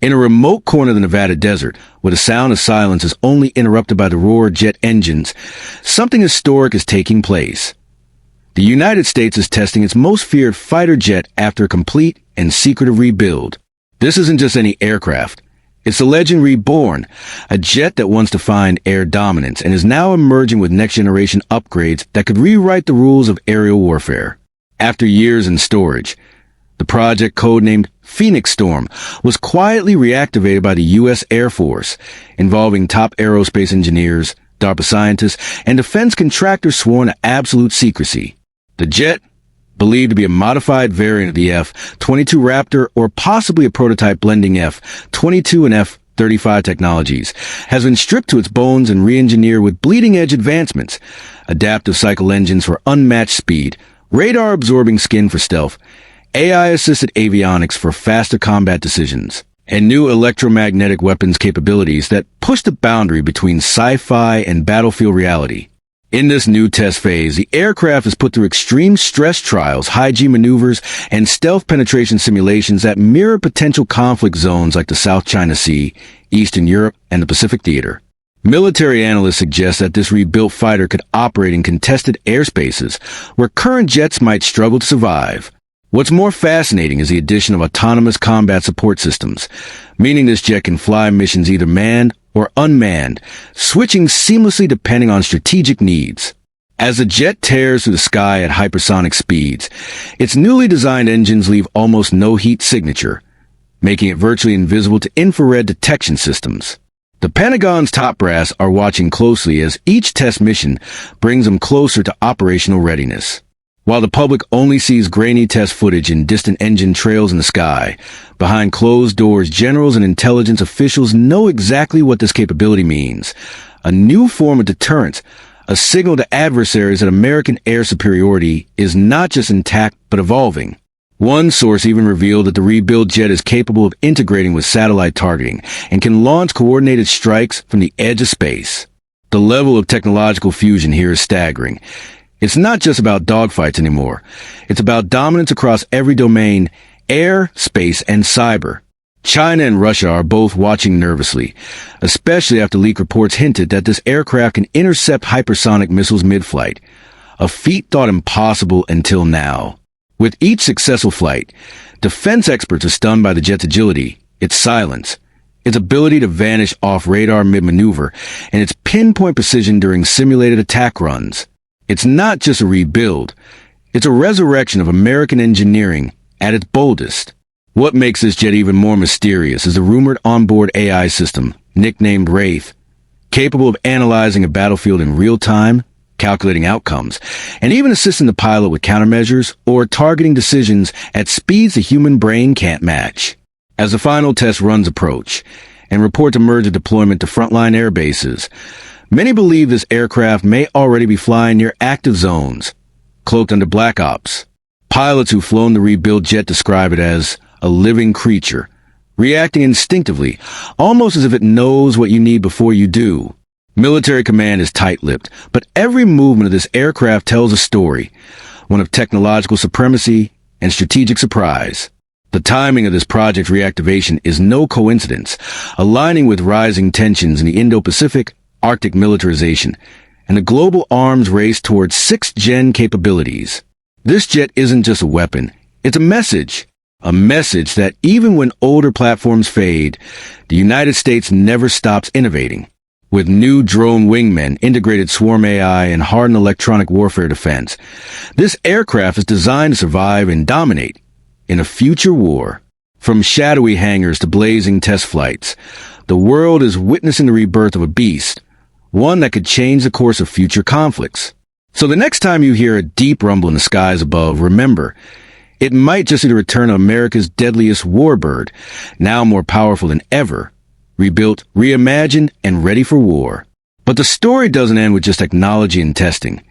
In a remote corner of the Nevada desert, where the sound of silence is only interrupted by the roar of jet engines, something historic is taking place. The United States is testing its most feared fighter jet after a complete and secretive rebuild. This isn't just any aircraft. It's the legend Reborn, a jet that wants to find air dominance and is now emerging with next-generation upgrades that could rewrite the rules of aerial warfare. After years in storage, the project, codenamed Phoenix Storm, was quietly reactivated by the U.S. Air Force, involving top aerospace engineers, DARPA scientists, and defense contractors sworn to absolute secrecy. The jet, believed to be a modified variant of the F-22 Raptor or possibly a prototype blending F-22 and F-35 technologies, has been stripped to its bones and re-engineered with bleeding-edge advancements, adaptive cycle engines for unmatched speed, radar-absorbing skin for stealth, AI-assisted avionics for faster combat decisions, and new electromagnetic weapons capabilities that push the boundary between sci-fi and battlefield reality. In this new test phase, the aircraft is put through extreme stress trials, high-G maneuvers, and stealth penetration simulations that mirror potential conflict zones like the South China Sea, Eastern Europe, and the Pacific Theater. Military analysts suggest that this rebuilt fighter could operate in contested airspaces where current jets might struggle to survive. What's more fascinating is the addition of autonomous combat support systems, meaning this jet can fly missions either manned or unmanned, switching seamlessly depending on strategic needs. As the jet tears through the sky at hypersonic speeds, its newly designed engines leave almost no heat signature, making it virtually invisible to infrared detection systems. The Pentagon's top brass are watching closely as each test mission brings them closer to operational readiness. While the public only sees grainy test footage and distant engine trails in the sky, behind closed doors, generals and intelligence officials know exactly what this capability means. A new form of deterrence, a signal to adversaries that American air superiority is not just intact but evolving. One source even revealed that the rebuilt jet is capable of integrating with satellite targeting and can launch coordinated strikes from the edge of space. The level of technological fusion here is staggering. It's not just about dogfights anymore. It's about dominance across every domain, air, space, and cyber. China and Russia are both watching nervously, especially after leaked reports hinted that this aircraft can intercept hypersonic missiles mid-flight, a feat thought impossible until now. With each successful flight, defense experts are stunned by the jet's agility, its silence, its ability to vanish off radar mid-maneuver, and its pinpoint precision during simulated attack runs. It's not just a rebuild. It's a resurrection of American engineering at its boldest. What makes this jet even more mysterious is the rumored onboard AI system, nicknamed Wraith, capable of analyzing a battlefield in real time, calculating outcomes, and even assisting the pilot with countermeasures or targeting decisions at speeds the human brain can't match. As the final test runs approach, and reports emerge of deployment to frontline air bases, many believe this aircraft may already be flying near active zones, cloaked under black ops. Pilots who've flown the rebuilt jet describe it as a living creature, reacting instinctively, almost as if it knows what you need before you do. Military command is tight-lipped, but every movement of this aircraft tells a story, one of technological supremacy and strategic surprise. The timing of this project reactivation is no coincidence, aligning with rising tensions in the Indo-Pacific, Arctic militarization, and the global arms race towards 6th-gen capabilities. This jet isn't just a weapon, it's a message that even when older platforms fade, the United States never stops innovating. With new drone wingmen, integrated swarm AI, and hardened electronic warfare defense, this aircraft is designed to survive and dominate in a future war. From shadowy hangars to blazing test flights, the world is witnessing the rebirth of a beast, one that could change the course of future conflicts. So the next time you hear a deep rumble in the skies above, remember, it might just be the return of America's deadliest warbird, now more powerful than ever, rebuilt, reimagined, and ready for war. But the story doesn't end with just technology and testing.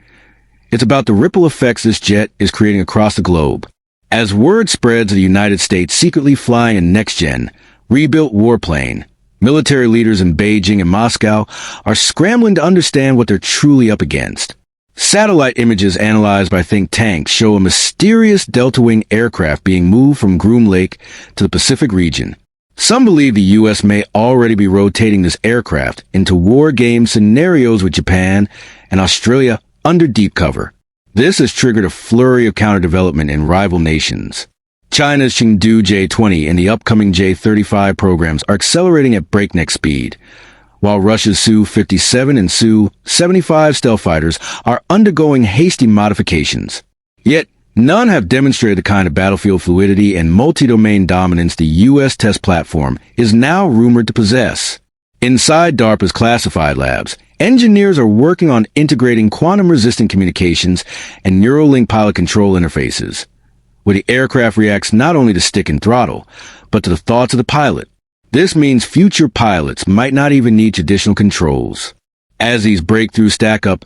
It's about the ripple effects this jet is creating across the globe. As word spreads of the United States secretly flying a next-gen, rebuilt warplane, military leaders in Beijing and Moscow are scrambling to understand what they're truly up against. Satellite images analyzed by think tanks show a mysterious Delta Wing aircraft being moved from Groom Lake to the Pacific region. Some believe the U.S. may already be rotating this aircraft into war game scenarios with Japan and Australia under deep cover. This has triggered a flurry of counter-development in rival nations. China's Chengdu J-20 and the upcoming J-35 programs are accelerating at breakneck speed, while Russia's Su-57 and Su-75 stealth fighters are undergoing hasty modifications. Yet, none have demonstrated the kind of battlefield fluidity and multi-domain dominance the U.S. test platform is now rumored to possess. Inside DARPA's classified labs, engineers are working on integrating quantum-resistant communications and Neuralink pilot control interfaces, where the aircraft reacts not only to stick and throttle, but to the thoughts of the pilot. This means future pilots might not even need traditional controls. As these breakthroughs stack up,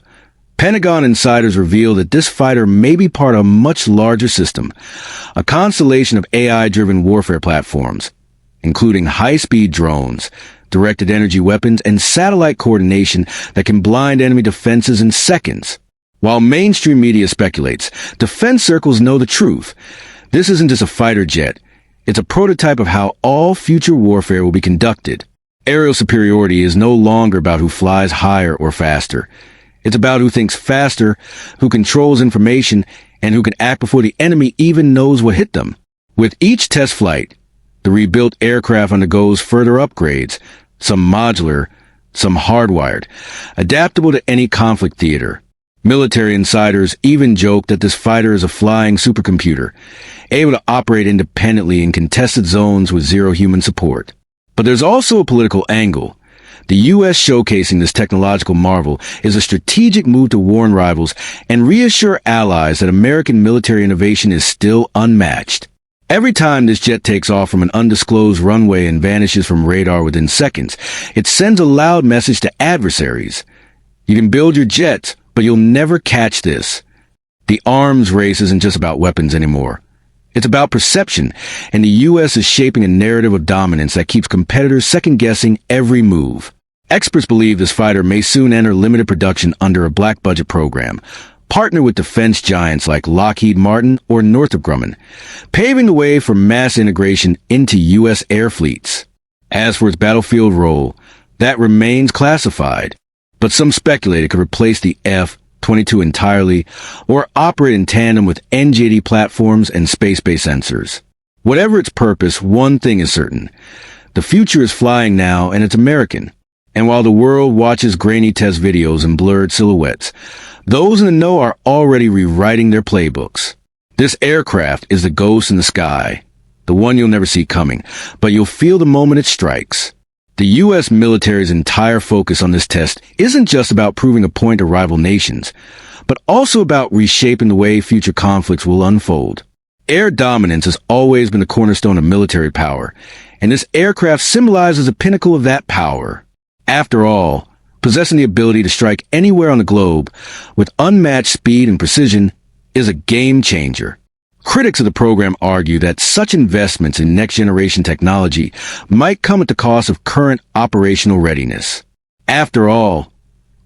Pentagon insiders reveal that this fighter may be part of a much larger system, a constellation of AI-driven warfare platforms, including high-speed drones, directed energy weapons, and satellite coordination that can blind enemy defenses in seconds. While mainstream media speculates, defense circles know the truth. This isn't just a fighter jet. It's a prototype of how all future warfare will be conducted. Aerial superiority is no longer about who flies higher or faster. It's about who thinks faster, who controls information, and who can act before the enemy even knows what hit them. With each test flight, the rebuilt aircraft undergoes further upgrades, some modular, some hardwired, adaptable to any conflict theater. Military insiders even joke that this fighter is a flying supercomputer, able to operate independently in contested zones with zero human support. But there's also a political angle. The U.S. showcasing this technological marvel is a strategic move to warn rivals and reassure allies that American military innovation is still unmatched. Every time this jet takes off from an undisclosed runway and vanishes from radar within seconds, it sends a loud message to adversaries. You can build your jets, but you'll never catch this. The arms race isn't just about weapons anymore. It's about perception, and the U.S. is shaping a narrative of dominance that keeps competitors second-guessing every move. Experts believe this fighter may soon enter limited production under a black-budget program, partner with defense giants like Lockheed Martin or Northrop Grumman, paving the way for mass integration into U.S. air fleets. As for its battlefield role, that remains classified, but some speculate it could replace the F-22 entirely or operate in tandem with NGAD platforms and space-based sensors. Whatever its purpose, one thing is certain. The future is flying now, and it's American. And while the world watches grainy test videos and blurred silhouettes, those in the know are already rewriting their playbooks. This aircraft is the ghost in the sky, the one you'll never see coming, but you'll feel the moment it strikes. The U.S. military's entire focus on this test isn't just about proving a point to rival nations, but also about reshaping the way future conflicts will unfold. Air dominance has always been the cornerstone of military power, and this aircraft symbolizes the pinnacle of that power. After all, possessing the ability to strike anywhere on the globe with unmatched speed and precision is a game changer. Critics of the program argue that such investments in next-generation technology might come at the cost of current operational readiness. After all,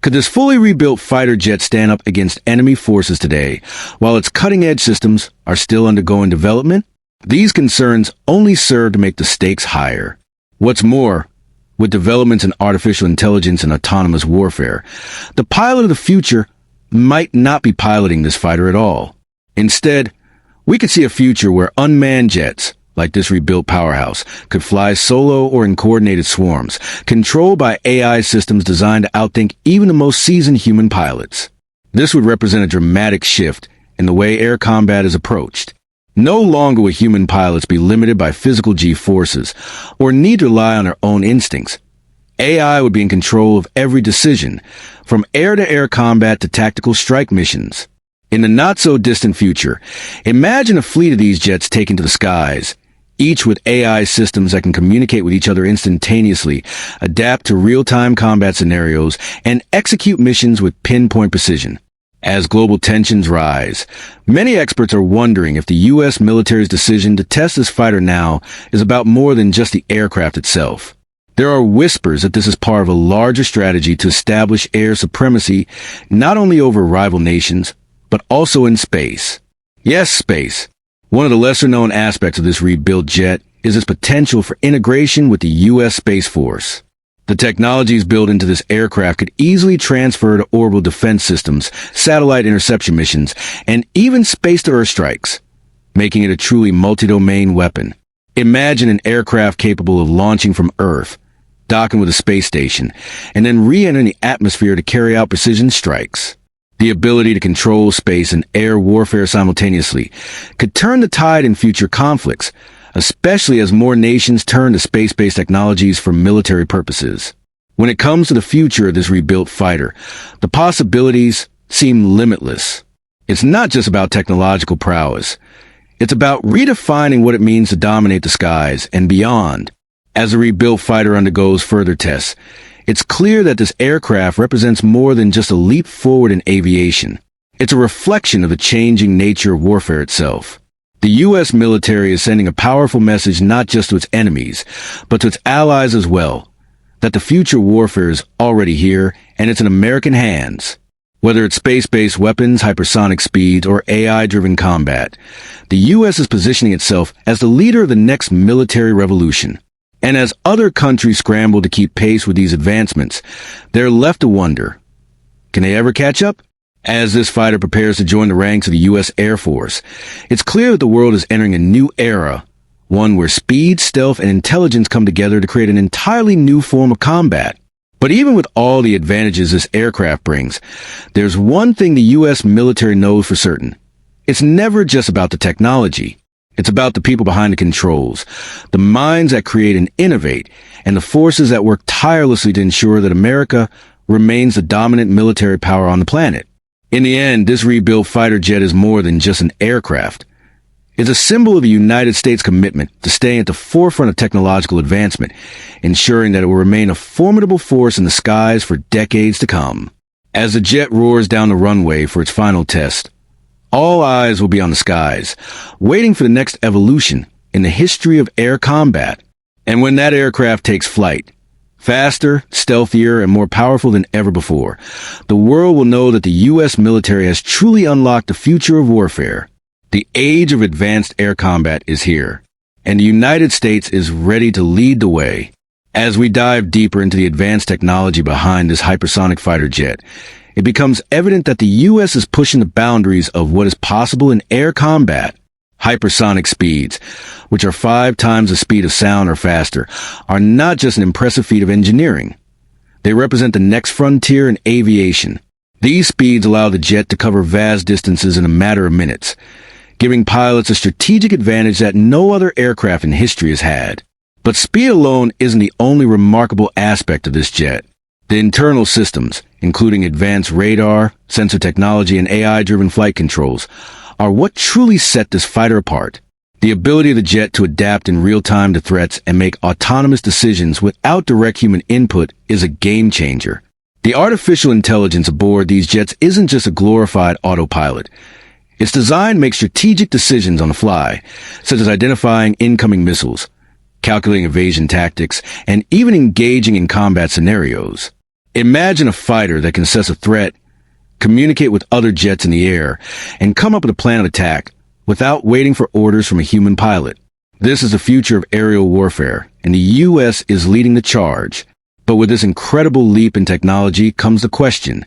could this fully rebuilt fighter jet stand up against enemy forces today, while its cutting-edge systems are still undergoing development? These concerns only serve to make the stakes higher. What's more, with developments in artificial intelligence and autonomous warfare, the pilot of the future might not be piloting this fighter at all. Instead, we could see a future where unmanned jets, like this rebuilt powerhouse, could fly solo or in coordinated swarms, controlled by AI systems designed to outthink even the most seasoned human pilots. This would represent a dramatic shift in the way air combat is approached. No longer would human pilots be limited by physical G-forces or need to rely on their own instincts. AI would be in control of every decision, from air-to-air combat to tactical strike missions. In the not-so-distant future, imagine a fleet of these jets taken to the skies, each with AI systems that can communicate with each other instantaneously, adapt to real-time combat scenarios, and execute missions with pinpoint precision. As global tensions rise, many experts are wondering if the U.S. military's decision to test this fighter now is about more than just the aircraft itself. There are whispers that this is part of a larger strategy to establish air supremacy not only over rival nations, but also in space. Yes, space, One of the lesser-known aspects of this rebuilt jet is its potential for integration with the U.S. Space Force. The technologies built into this aircraft could easily transfer to orbital defense systems, satellite interception missions, and even space-to-Earth strikes, making it a truly multi-domain weapon. Imagine an aircraft capable of launching from Earth, docking with a space station, and then re-entering the atmosphere to carry out precision strikes. The ability to control space and air warfare simultaneously could turn the tide in future conflicts, especially as more nations turn to space-based technologies for military purposes. When it comes to the future of this rebuilt fighter, the possibilities seem limitless. It's not just about technological prowess. It's about redefining what it means to dominate the skies and beyond. As the rebuilt fighter undergoes further tests, it's clear that this aircraft represents more than just a leap forward in aviation. It's a reflection of the changing nature of warfare itself. The U.S. military is sending a powerful message not just to its enemies, but to its allies as well, that the future warfare is already here and it's in American hands. Whether it's space-based weapons, hypersonic speeds, or AI-driven combat, the U.S. is positioning itself as the leader of the next military revolution. And as other countries scramble to keep pace with these advancements, they're left to wonder, can they ever catch up? As this fighter prepares to join the ranks of the U.S. Air Force, it's clear that the world is entering a new era, one where speed, stealth, and intelligence come together to create an entirely new form of combat. But even with all the advantages this aircraft brings, there's one thing the U.S. military knows for certain. It's never just about the technology. It's about the people behind the controls, the minds that create and innovate, and the forces that work tirelessly to ensure that America remains the dominant military power on the planet. In the end, this rebuilt fighter jet is more than just an aircraft. It's a symbol of the United States' commitment to staying at the forefront of technological advancement, ensuring that it will remain a formidable force in the skies for decades to come. As the jet roars down the runway for its final test, all eyes will be on the skies, waiting for the next evolution in the history of air combat. And when that aircraft takes flight, faster, stealthier, and more powerful than ever before, the world will know that the U.S. military has truly unlocked the future of warfare. The age of advanced air combat is here, and the United States is ready to lead the way. As we dive deeper into the advanced technology behind this hypersonic fighter jet, it becomes evident that the U.S. is pushing the boundaries of what is possible in air combat. Hypersonic speeds, which are 5 times the speed of sound or faster, are not just an impressive feat of engineering. They represent the next frontier in aviation. These speeds allow the jet to cover vast distances in a matter of minutes, giving pilots a strategic advantage that no other aircraft in history has had. But speed alone isn't the only remarkable aspect of this jet. The internal systems, including advanced radar, sensor technology, and AI-driven flight controls, are what truly set this fighter apart. The ability of the jet to adapt in real time to threats and make autonomous decisions without direct human input is a game changer. The artificial intelligence aboard these jets isn't just a glorified autopilot. It's designed to make strategic decisions on the fly, such as identifying incoming missiles, calculating evasion tactics, and even engaging in combat scenarios. Imagine a fighter that can assess a threat, communicate with other jets in the air, and come up with a plan of attack without waiting for orders from a human pilot. This is the future of aerial warfare, and the U.S. is leading the charge. But with this incredible leap in technology comes the question,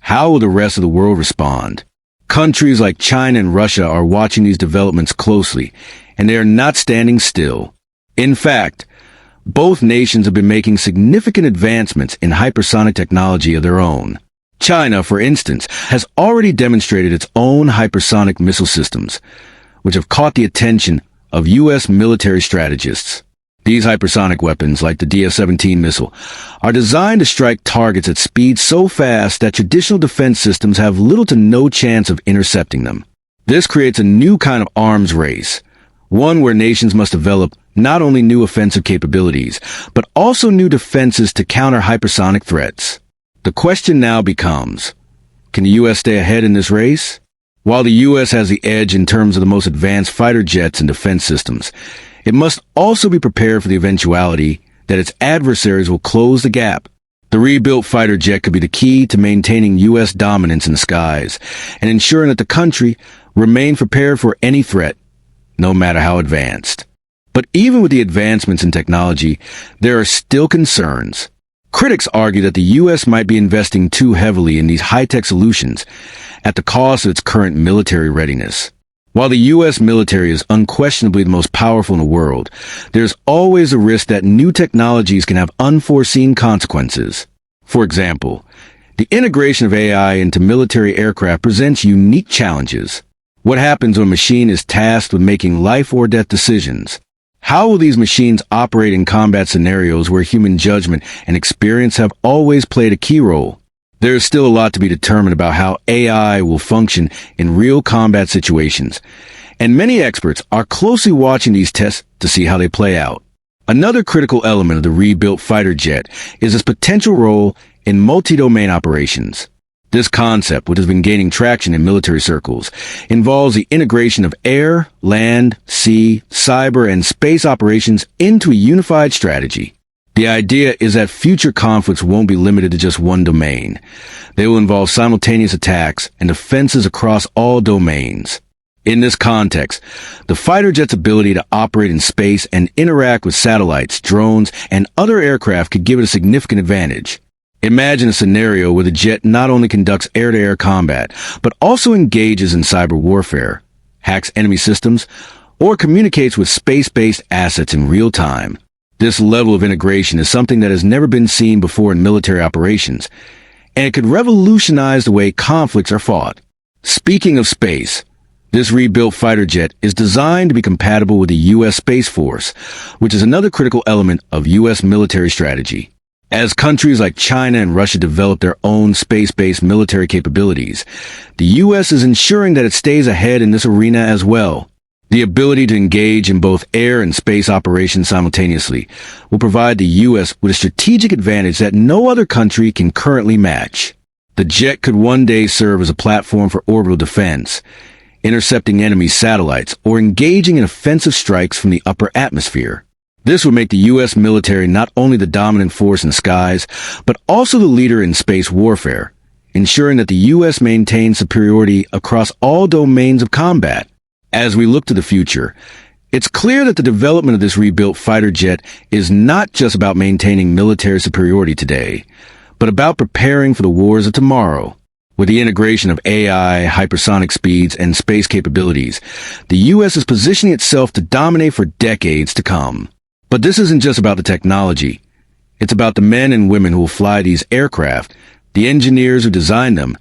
how will the rest of the world respond? Countries like China and Russia are watching these developments closely, and they are not standing still. In fact, both nations have been making significant advancements in hypersonic technology of their own. China, for instance, has already demonstrated its own hypersonic missile systems, which have caught the attention of U.S. military strategists. These hypersonic weapons, like the DF-17 missile, are designed to strike targets at speeds so fast that traditional defense systems have little to no chance of intercepting them. This creates a new kind of arms race, one where nations must develop not only new offensive capabilities, but also new defenses to counter hypersonic threats. The question now becomes, can the U.S. stay ahead in this race? While the U.S. has the edge in terms of the most advanced fighter jets and defense systems, it must also be prepared for the eventuality that its adversaries will close the gap. The rebuilt fighter jet could be the key to maintaining U.S. dominance in the skies and ensuring that the country remains prepared for any threat. no matter how advanced. But even with the advancements in technology, there are still concerns. Critics argue that the U.S. might be investing too heavily in these high-tech solutions at the cost of its current military readiness. While the U.S. military is unquestionably the most powerful in the world, there's always a risk that new technologies can have unforeseen consequences. For example, the integration of AI into military aircraft presents unique challenges. What happens when a machine is tasked with making life-or-death decisions? How will these machines operate in combat scenarios where human judgment and experience have always played a key role? There is still a lot to be determined about how AI will function in real combat situations, and many experts are closely watching these tests to see how they play out. Another critical element of the rebuilt fighter jet is its potential role in multi-domain operations. This concept, which has been gaining traction in military circles, involves the integration of air, land, sea, cyber, and space operations into a unified strategy. The idea is that future conflicts won't be limited to just one domain. They will involve simultaneous attacks and defenses across all domains. In this context, the fighter jet's ability to operate in space and interact with satellites, drones, and other aircraft could give it a significant advantage. Imagine a scenario where the jet not only conducts air-to-air combat, but also engages in cyber warfare, hacks enemy systems, or communicates with space-based assets in real time. This level of integration is something that has never been seen before in military operations, and it could revolutionize the way conflicts are fought. Speaking of space, this rebuilt fighter jet is designed to be compatible with the U.S. Space Force, which is another critical element of U.S. military strategy. As countries like China and Russia develop their own space-based military capabilities, the U.S. is ensuring that it stays ahead in this arena as well. The ability to engage in both air and space operations simultaneously will provide the U.S. with a strategic advantage that no other country can currently match. The jet could one day serve as a platform for orbital defense, intercepting enemy satellites or engaging in offensive strikes from the upper atmosphere. This would make the U.S. military not only the dominant force in the skies, but also the leader in space warfare, ensuring that the U.S. maintains superiority across all domains of combat. As we look to the future, it's clear that the development of this rebuilt fighter jet is not just about maintaining military superiority today, but about preparing for the wars of tomorrow. With the integration of AI, hypersonic speeds, and space capabilities, the U.S. is positioning itself to dominate for decades to come. But this isn't just about the technology. It's about the men and women who will fly these aircraft, the engineers who design them,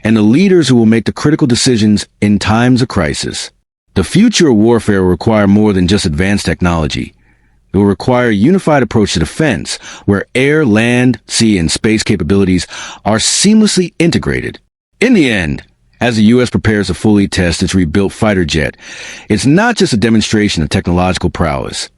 and the leaders who will make the critical decisions in times of crisis. The future of warfare will require more than just advanced technology. It will require a unified approach to defense, where air, land, sea, and space capabilities are seamlessly integrated. In the end, as the U.S. prepares to fully test its rebuilt fighter jet, it's not just a demonstration of technological prowess.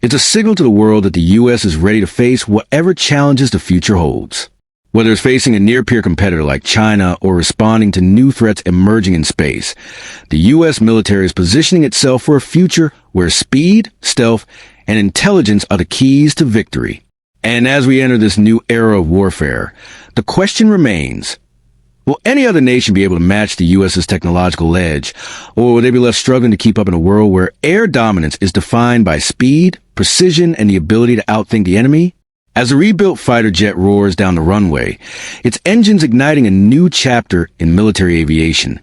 It's a signal to the world that the U.S. is ready to face whatever challenges the future holds. Whether it's facing a near-peer competitor like China or responding to new threats emerging in space, the U.S. military is positioning itself for a future where speed, stealth, and intelligence are the keys to victory. And as we enter this new era of warfare, the question remains, will any other nation be able to match the U.S.'s technological edge, or will they be left struggling to keep up in a world where air dominance is defined by speed, precision, and the ability to outthink the enemy? As the rebuilt fighter jet roars down the runway, its engines igniting a new chapter in military aviation,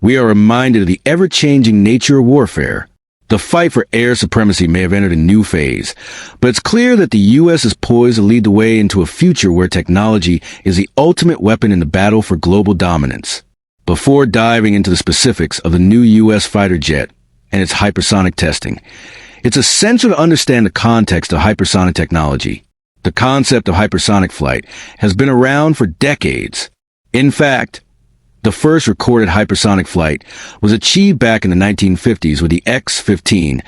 we are reminded of the ever-changing nature of warfare. The fight for air supremacy may have entered a new phase, but it's clear that the U.S. is poised to lead the way into a future where technology is the ultimate weapon in the battle for global dominance. Before diving into the specifics of the new U.S. fighter jet and its hypersonic testing, it's essential to understand the context of hypersonic technology. The concept of hypersonic flight has been around for decades. In fact, the first recorded hypersonic flight was achieved back in the 1950s with the X-15,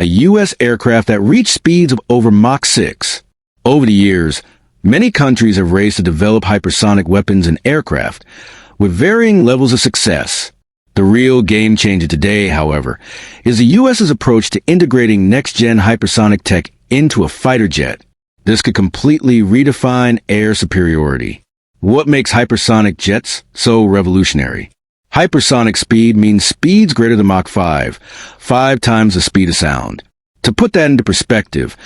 a U.S. aircraft that reached speeds of over Mach 6. Over the years, many countries have raced to develop hypersonic weapons and aircraft, with varying levels of success. The real game changer today, however, is the U.S.'s approach to integrating next-gen hypersonic tech into a fighter jet. This could completely redefine air superiority. What makes hypersonic jets so revolutionary? Hypersonic speed means speeds greater than Mach 5, 5 times the speed of sound. To put that into perspective,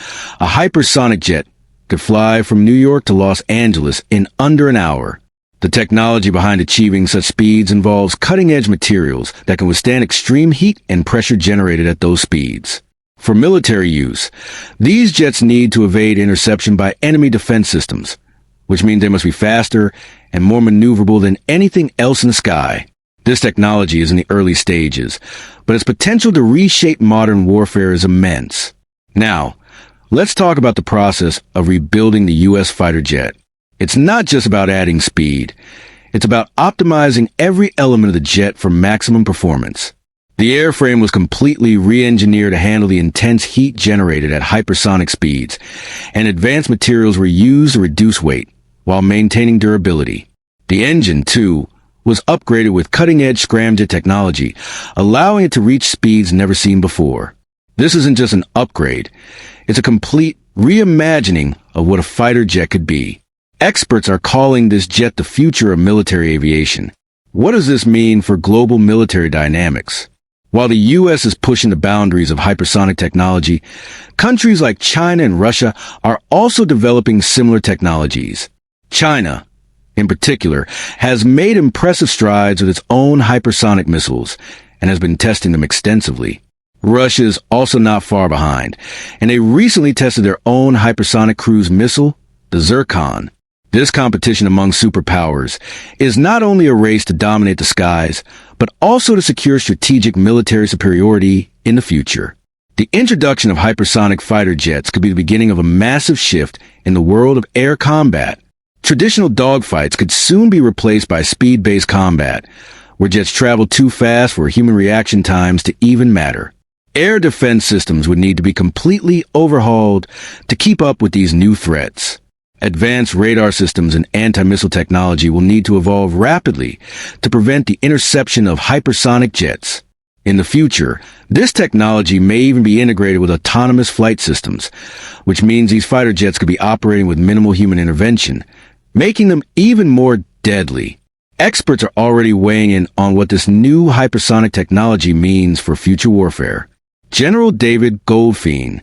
a hypersonic jet could fly from New York to Los Angeles in under an hour. The technology behind achieving such speeds involves cutting-edge materials that can withstand extreme heat and pressure generated at those speeds. For military use, these jets need to evade interception by enemy defense systems, which means they must be faster and more maneuverable than anything else in the sky. This technology is in the early stages, but its potential to reshape modern warfare is immense. Now, let's talk about the process of rebuilding the U.S. fighter jet. It's not just about adding speed. It's about optimizing every element of the jet for maximum performance. The airframe was completely re-engineered to handle the intense heat generated at hypersonic speeds, and advanced materials were used to reduce weight while maintaining durability. The engine, too, was upgraded with cutting-edge scramjet technology, allowing it to reach speeds never seen before. This isn't just an upgrade. It's a complete reimagining of what a fighter jet could be. Experts are calling this jet the future of military aviation. What does this mean for global military dynamics? While the U.S. is pushing the boundaries of hypersonic technology, countries like China and Russia are also developing similar technologies. China, in particular, has made impressive strides with its own hypersonic missiles and has been testing them extensively. Russia is also not far behind, and they recently tested their own hypersonic cruise missile, the Zircon. This competition among superpowers is not only a race to dominate the skies, but also to secure strategic military superiority in the future. The introduction of hypersonic fighter jets could be the beginning of a massive shift in the world of air combat. Traditional dogfights could soon be replaced by speed-based combat, where jets travel too fast for human reaction times to even matter. Air defense systems would need to be completely overhauled to keep up with these new threats. Advanced radar systems and anti-missile technology will need to evolve rapidly to prevent the interception of hypersonic jets. In the future, this technology may even be integrated with autonomous flight systems, which means these fighter jets could be operating with minimal human intervention, making them even more deadly. Experts are already weighing in on what this new hypersonic technology means for future warfare. General David Goldfein,